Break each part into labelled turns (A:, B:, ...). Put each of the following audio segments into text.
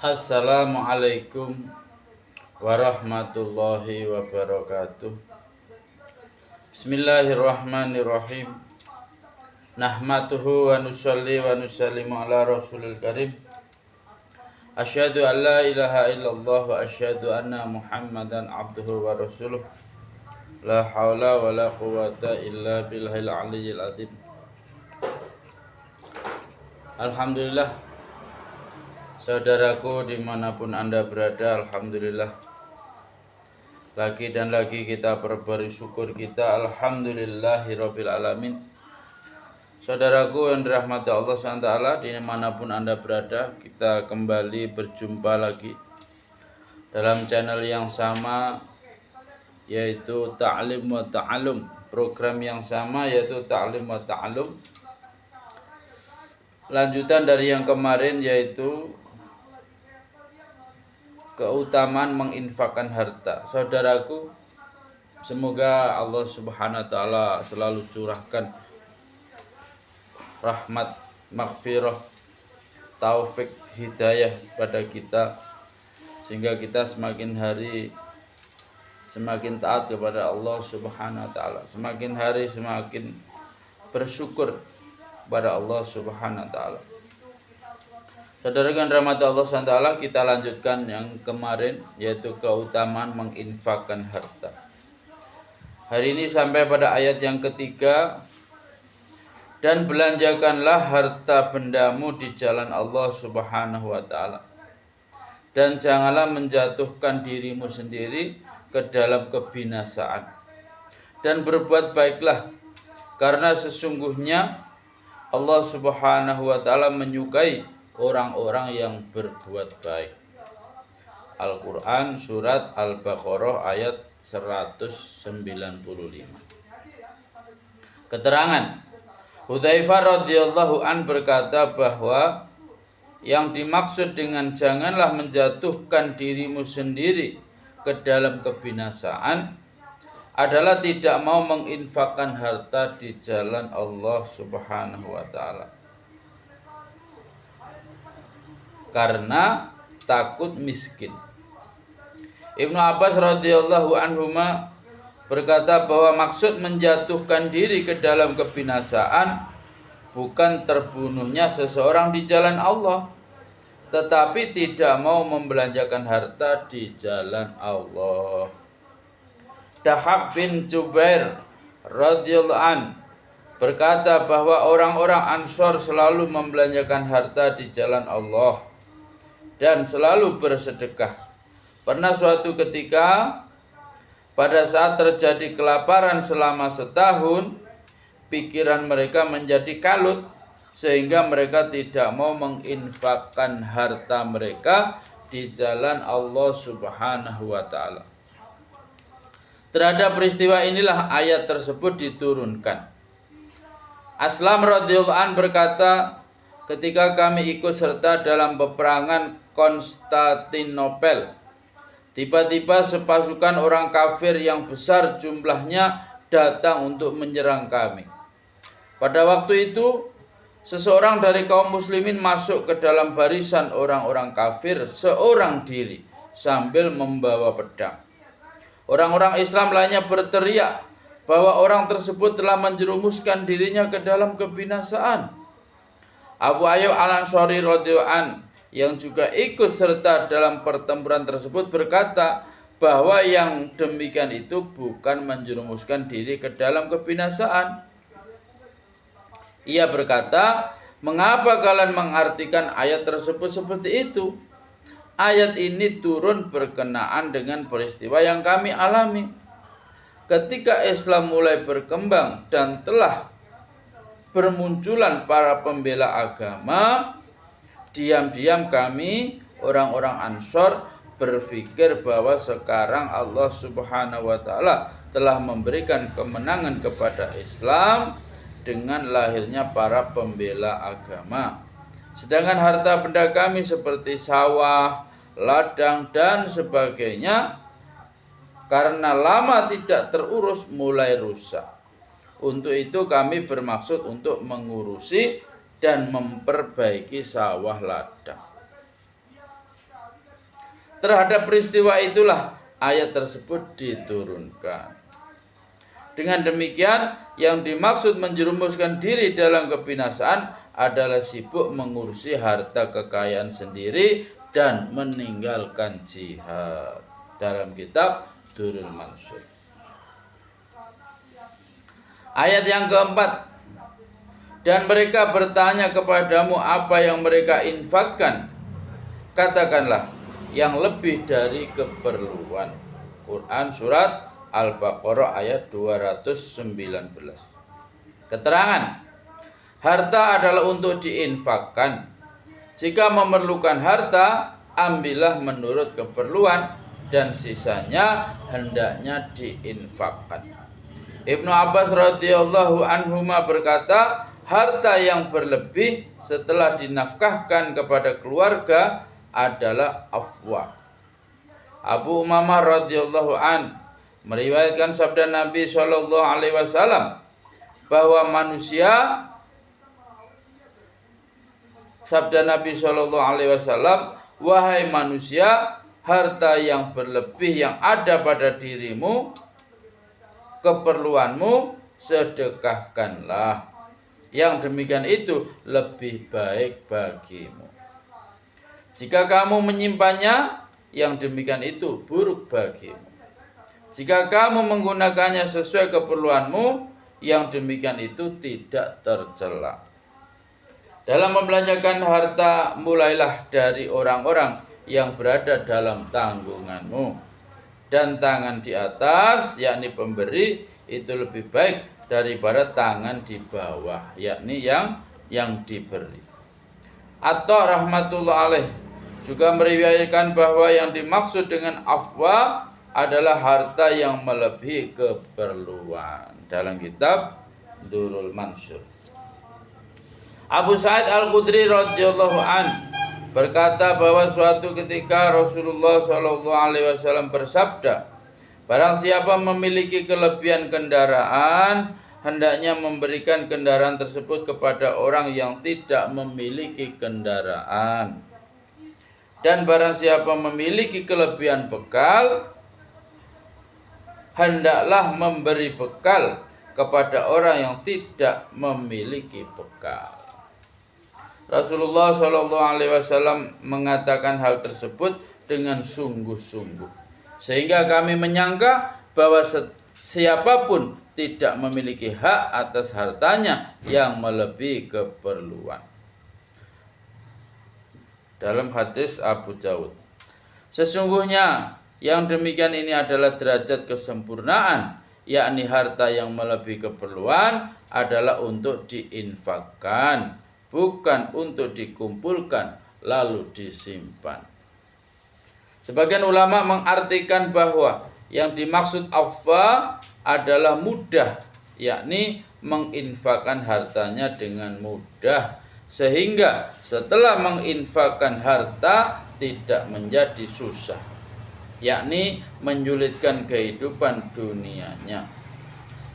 A: Assalamualaikum warahmatullahi wabarakatuh. Bismillahirrahmanirrahim. Nahmaduhu wa nusalli wa nusallimu ala rasulil karim. Asyhadu an la ilaha illallah wa asyhadu anna muhammadan abduhu wa rasuluh. La haula wa la quwata illa billahil aliyyil azim. Alhamdulillah, saudaraku dimanapun Anda berada, alhamdulillah. Lagi dan lagi kita berberi syukur kita, alhamdulillahirabbil alamin. Saudaraku yang dirahmati Allah SWT, dimanapun Anda berada, kita kembali berjumpa lagi dalam channel yang sama, yaitu Ta'lim wa Ta'allum. Program yang sama yaitu Ta'lim wa Ta'allum. Lanjutan dari yang kemarin, yaitu keutamaan menginfakkan harta. Saudaraku, semoga Allah Subhanahu wa taala selalu curahkan rahmat, maghfirah, taufik, hidayah pada kita, sehingga kita semakin hari semakin taat kepada Allah Subhanahu wa taala, semakin hari semakin bersyukur kepada Allah Subhanahu wa taala. Saudara yang dirahmati Allah SWT, kita lanjutkan yang kemarin, yaitu keutamaan menginfakkan harta. Hari ini sampai pada ayat yang ketiga. Dan belanjakanlah harta bendamu di jalan Allah Subhanahu wa taala. Dan janganlah menjatuhkan dirimu sendiri ke dalam kebinasaan. Dan berbuat baiklah, karena sesungguhnya Allah Subhanahu wa taala menyukai orang-orang yang berbuat baik. Al-Quran surat Al-Baqarah ayat 195. Keterangan Hudzaifah radhiyallahu an berkata bahwa yang dimaksud dengan janganlah menjatuhkan dirimu sendiri ke dalam kebinasaan adalah tidak mau menginfakkan harta di jalan Allah Subhanahu wa taala, karena takut miskin. Ibnu Abbas radhiyallahu anhuma berkata bahwa maksud menjatuhkan diri ke dalam kebinasaan bukan terbunuhnya seseorang di jalan Allah, tetapi tidak mau membelanjakan harta di jalan Allah. Dahab bin Jubair radhiyallahu an berkata bahwa orang-orang Ansor selalu membelanjakan harta di jalan Allah dan selalu bersedekah. Pernah suatu ketika, pada saat terjadi kelaparan selama setahun, pikiran mereka menjadi kalut, sehingga mereka tidak mau menginfakkan harta mereka di jalan Allah Subhanahu wa taala. Terhadap peristiwa inilah ayat tersebut diturunkan. Aslam radhiyallahu an berkata, ketika kami ikut serta dalam peperangan Konstantinopel, tiba-tiba sepasukan orang kafir yang besar jumlahnya datang untuk menyerang kami. Pada waktu itu, seseorang dari kaum muslimin masuk ke dalam barisan orang-orang kafir seorang diri sambil membawa pedang. Orang-orang Islam lainnya berteriak bahwa orang tersebut telah menjerumuskan dirinya ke dalam kebinasaan. Abu Ayyub Al-Ansari radhiyallahu an yang juga ikut serta dalam pertempuran tersebut berkata bahwa yang demikian itu bukan menjerumuskan diri ke dalam kebinasaan. Ia berkata, "Mengapa kalian mengartikan ayat tersebut seperti itu? Ayat ini turun berkenaan dengan peristiwa yang kami alami. Ketika Islam mulai berkembang dan telah bermunculan para pembela agama, diam-diam kami orang-orang Ansor berpikir bahwa sekarang Allah Subhanahu wa taala telah memberikan kemenangan kepada Islam dengan lahirnya para pembela agama. Sedangkan harta benda kami seperti sawah, ladang dan sebagainya karena lama tidak terurus mulai rusak. Untuk itu kami bermaksud untuk mengurusi dan memperbaiki sawah ladang." Terhadap peristiwa itulah ayat tersebut diturunkan. Dengan demikian, yang dimaksud menjerumuskan diri dalam kebinasaan adalah sibuk mengurusi harta kekayaan sendiri dan meninggalkan jihad. Dalam kitab Durrul Mansur. Ayat yang keempat. Dan mereka bertanya kepadamu apa yang mereka infakkan. Katakanlah, yang lebih dari keperluan. Quran surat Al-Baqarah ayat 219. Keterangan. Harta adalah untuk diinfakkan. Jika memerlukan harta, ambillah menurut keperluan dan sisanya hendaknya diinfakkan. Ibnu Abbas radhiyallahu anhuma berkata, harta yang berlebih setelah dinafkahkan kepada keluarga adalah afwa. Abu Umamah radhiyallahu an meriwayatkan sabda Nabi sallallahu alaihi wasallam bahwa wahai manusia, harta yang berlebih yang ada pada dirimu, keperluanmu, sedekahkanlah. Yang demikian itu lebih baik bagimu. Jika kamu menyimpannya, yang demikian itu buruk bagimu. Jika kamu menggunakannya sesuai keperluanmu, yang demikian itu tidak tercela. Dalam membelanjakan harta, mulailah dari orang-orang yang berada dalam tanggunganmu. Dan tangan di atas, yakni pemberi, itu lebih baik daripada tangan di bawah, yakni yang diberi. Atau rahmatullah alaih juga meriwayatkan bahwa yang dimaksud dengan afwa adalah harta yang melebihi keperluan. Dalam kitab Durrul Mansur. Abu Sa'id Al-Khudri radhiyallahu an berkata bahwa suatu ketika Rasulullah SAW bersabda, barang siapa memiliki kelebihan kendaraan, hendaknya memberikan kendaraan tersebut kepada orang yang tidak memiliki kendaraan. Dan barang siapa memiliki kelebihan bekal, hendaklah memberi bekal kepada orang yang tidak memiliki bekal. Rasulullah SAW mengatakan hal tersebut dengan sungguh-sungguh, sehingga kami menyangka bahwa siapapun tidak memiliki hak atas hartanya yang melebihi keperluan. Dalam hadis Abu Daud, sesungguhnya yang demikian ini adalah derajat kesempurnaan, yakni harta yang melebihi keperluan adalah untuk diinfakkan, bukan untuk dikumpulkan lalu disimpan. Sebagian ulama mengartikan bahwa yang dimaksud afwa adalah mudah, yakni menginfakkan hartanya dengan mudah, sehingga setelah menginfakkan harta tidak menjadi susah, yakni menyulitkan kehidupan dunianya.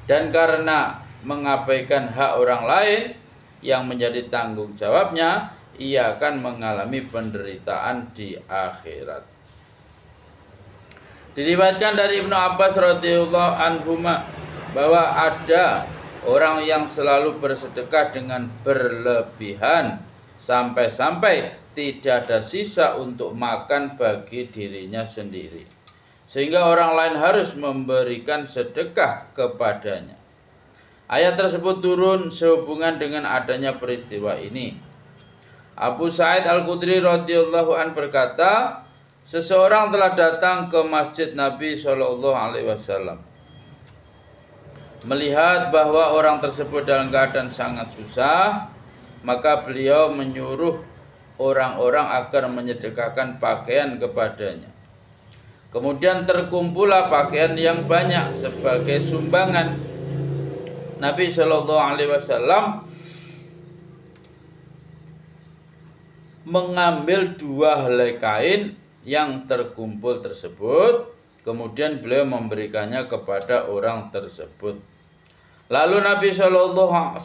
A: Dan karena mengabaikan hak orang lain yang menjadi tanggung jawabnya, ia akan mengalami penderitaan di akhirat. Diriwayatkan dari Ibnu Abbas radhiyallahu anhuma bahwa ada orang yang selalu bersedekah dengan berlebihan sampai-sampai tidak ada sisa untuk makan bagi dirinya sendiri, sehingga orang lain harus memberikan sedekah kepadanya. Ayat tersebut turun sehubungan dengan adanya peristiwa ini. Abu Sa'id Al-Khudri radhiyallahu an berkata, seseorang telah datang ke masjid Nabi SAW. Melihat bahwa orang tersebut dalam keadaan sangat susah, maka beliau menyuruh orang-orang agar menyedekahkan pakaian kepadanya. Kemudian terkumpullah pakaian yang banyak sebagai sumbangan. Nabi SAW mengambil 2 helai kain yang terkumpul tersebut, kemudian beliau memberikannya kepada orang tersebut. Lalu Nabi SAW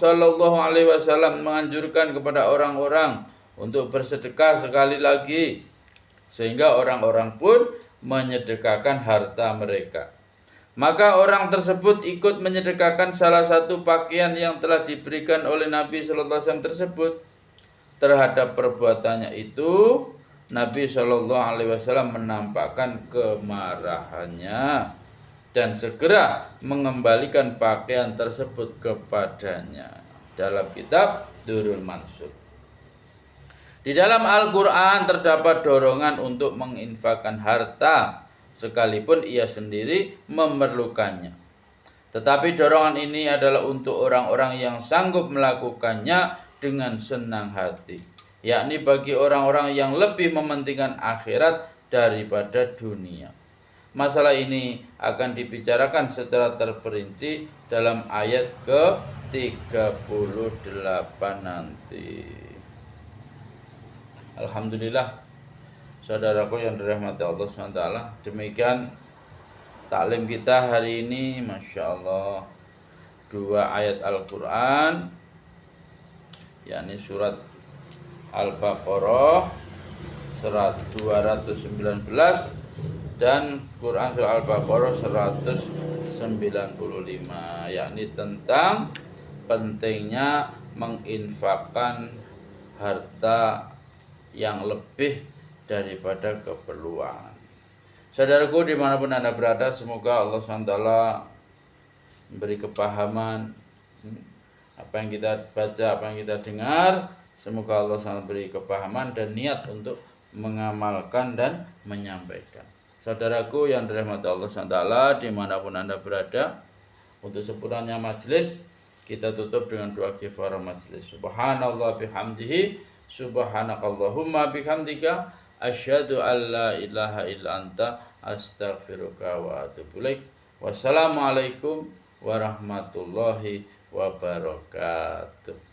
A: menganjurkan kepada orang-orang untuk bersedekah sekali lagi, sehingga orang-orang pun menyedekahkan harta mereka. Maka orang tersebut ikut menyedekahkan salah satu pakaian yang telah diberikan oleh Nabi sallallahu alaihi wasallam tersebut. Terhadap perbuatannya itu, Nabi sallallahu alaihi wasallam menampakkan kemarahannya dan segera mengembalikan pakaian tersebut kepadanya. Dalam kitab Durrul Mansur. Di dalam Al-Quran terdapat dorongan untuk menginfakkan harta sekalipun ia sendiri memerlukannya. Tetapi dorongan ini adalah untuk orang-orang yang sanggup melakukannya dengan senang hati, yakni bagi orang-orang yang lebih mementingkan akhirat daripada dunia. Masalah ini akan dibicarakan secara terperinci dalam ayat ke-38 nanti. Alhamdulillah, saudaraku yang dirahmati Allah SWT, demikian taklim kita hari ini. Masya Allah, 2 ayat Al-Quran, yakni surat Al-Baqarah surat 219 dan Quran surah Al-Baqarah 195, yakni tentang pentingnya menginfakkan harta yang lebih daripada keperluan. Saudaraku dimanapun Anda berada, semoga Allah SWT memberi kepahaman apa yang kita baca, apa yang kita dengar. Semoga Allah SWT beri kepahaman dan niat untuk mengamalkan dan menyampaikan. Saudaraku yang dirahmati Allah SWT dimanapun Anda berada, untuk sempurnanya majelis kita tutup dengan doa kifarah majelis. Subhanallah bihamdihi, subhanakallahumma bihamdika, asyhadu an la ilaha illa anta, astaghfiruka wa atubu ilaik. Wassalamualaikum warahmatullahi wabarakatuh.